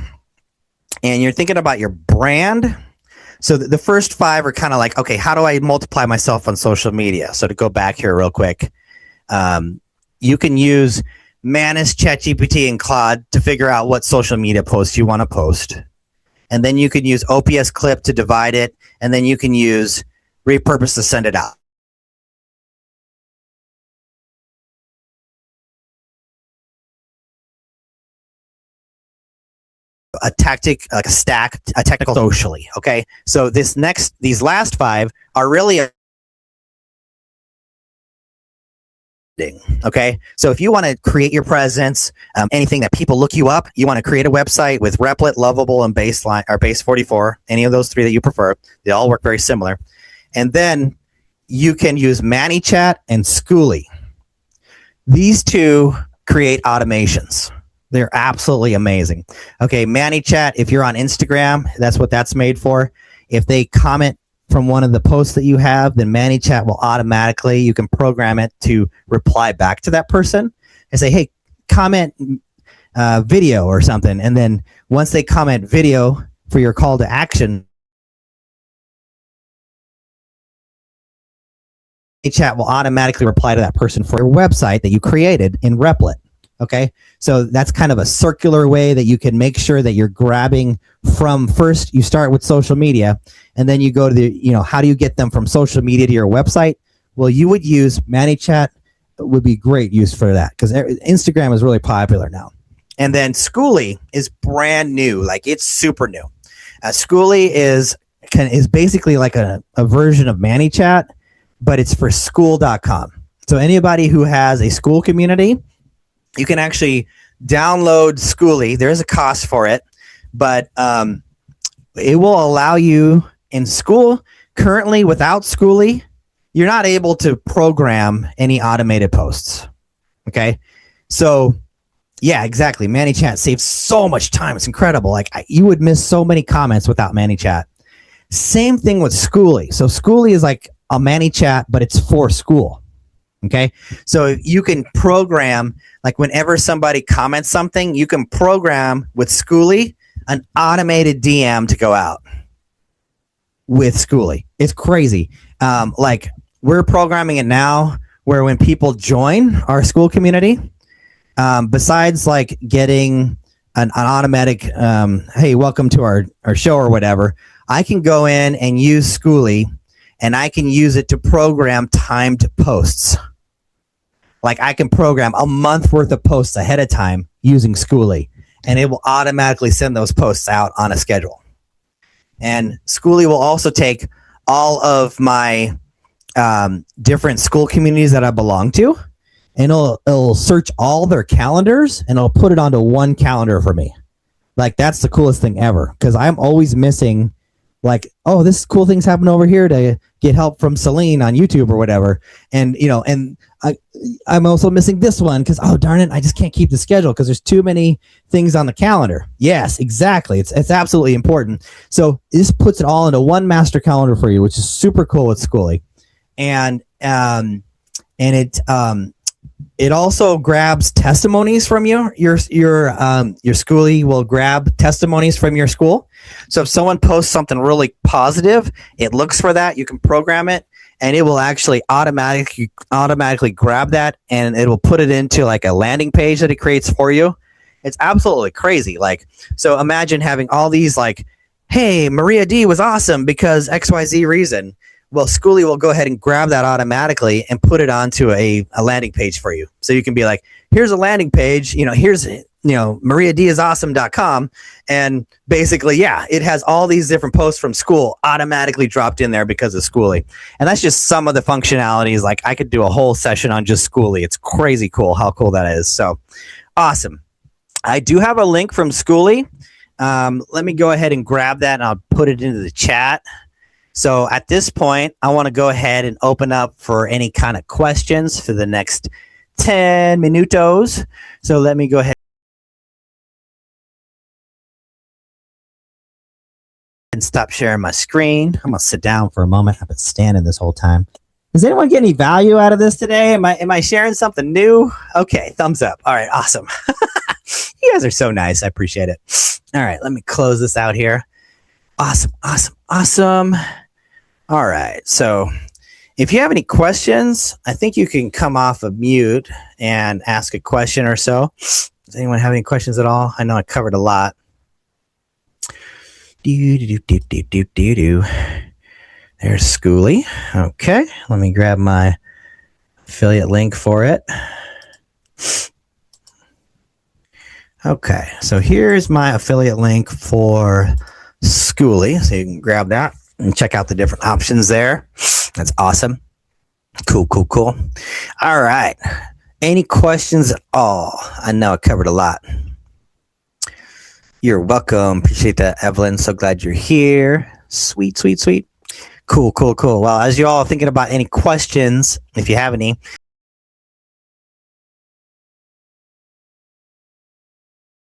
and you're thinking about your brand. So the first 5 are kind of like, okay, how do I multiply myself on social media? So to go back here real quick, you can use Manus, ChatGPT, and Claude to figure out what social media posts you want to post. And then you can use OPS Clip to divide it. And then you can use Repurpose to send it out. A tactic, like a stack, a technical socially. Okay. So these last 5 are really okay. So if you want to create your presence, anything that people look you up, you want to create a website with Replit, Lovable, and Baseline or Base 44, any of those 3 that you prefer, they all work very similar. And then you can use ManyChat and Schooly. These 2 create automations. They're absolutely amazing. Okay, ManyChat, if you're on Instagram, that's what that's made for. If they comment from one of the posts that you have, then ManyChat will automatically, you can program it to reply back to that person and say, hey, comment video or something. And then once they comment video for your call to action, ManyChat will automatically reply to that person for your website that you created in Replit. Okay, so that's kind of a circular way that you can make sure that you're grabbing from first, you start with social media, and then you go to the, how do you get them from social media to your website? Well, you would use ManyChat, would be great use for that because Instagram is really popular now. And then Schooly is brand new, like it's super new. Schooly is basically like a version of ManyChat, but it's for school.com. So anybody who has a school community, you can actually download Schooly. There is a cost for it, but it will allow you in school. Currently, without Schooly, you're not able to program any automated posts. Okay, so yeah, exactly. ManyChat saves so much time. It's incredible. Like you would miss so many comments without ManyChat. Same thing with Schooly. So Schooly is like a ManyChat, but it's for school. Okay, so you can program, like whenever somebody comments something, you can program with Schooly an automated DM to go out with Schooly. It's crazy. Like we're programming it now where when people join our school community, besides like getting an automatic, hey, welcome to our show or whatever, I can go in and use Schooly and I can use it to program timed posts. Like I can program a month worth of posts ahead of time using Schooly, and it will automatically send those posts out on a schedule. And Schooly will also take all of my different school communities that I belong to, and it'll search all their calendars and it'll put it onto one calendar for me. Like that's the coolest thing ever because I'm always missing. Like, oh, this cool thing's happening over here to get help from Celine on YouTube or whatever. And, I'm also missing this one because, oh, darn it, I just can't keep the schedule because there's too many things on the calendar. Yes, exactly. It's absolutely important. So this puts it all into one master calendar for you, which is super cool with Schooly. And it also grabs testimonies from you. Your Schooly will grab testimonies from your school. So if someone posts something really positive, it looks for that. You can program it, and it will actually automatically grab that, and it will put it into like a landing page that it creates for you. It's absolutely crazy. Like, so imagine having all these like, hey, Maria D was awesome because XYZ reason. Well, Schooly will go ahead and grab that automatically and put it onto a landing page for you. So you can be like, here's a landing page, here's, mariadisawesome.com. And basically, yeah, it has all these different posts from school automatically dropped in there because of Schooly. And that's just some of the functionalities. Like I could do a whole session on just Schooly. It's crazy cool how cool that is. So awesome. I do have a link from Schooly. Let me go ahead and grab that and I'll put it into the chat. So at this point, I want to go ahead and open up for any kind of questions for the next 10 minutos. So let me go ahead and stop sharing my screen. I'm going to sit down for a moment. I've been standing this whole time. Does anyone get any value out of this today? Am I sharing something new? Okay, thumbs up. All right, awesome. You guys are so nice. I appreciate it. All right, let me close this out here. Awesome. All right, so if you have any questions, I think you can come off of mute and ask a question or so. Does anyone have any questions at all? I know I covered a lot. There's Schooly. Okay, let me grab my affiliate link for it. Okay, so here's my affiliate link for Schooly. So you can grab that and check out the different options there. That's awesome. Cool. All right. Any questions at all? I know I covered a lot. You're welcome. Appreciate that, Evelyn. So glad you're here. Sweet. Cool. Well, as you all are thinking about any questions, if you have any,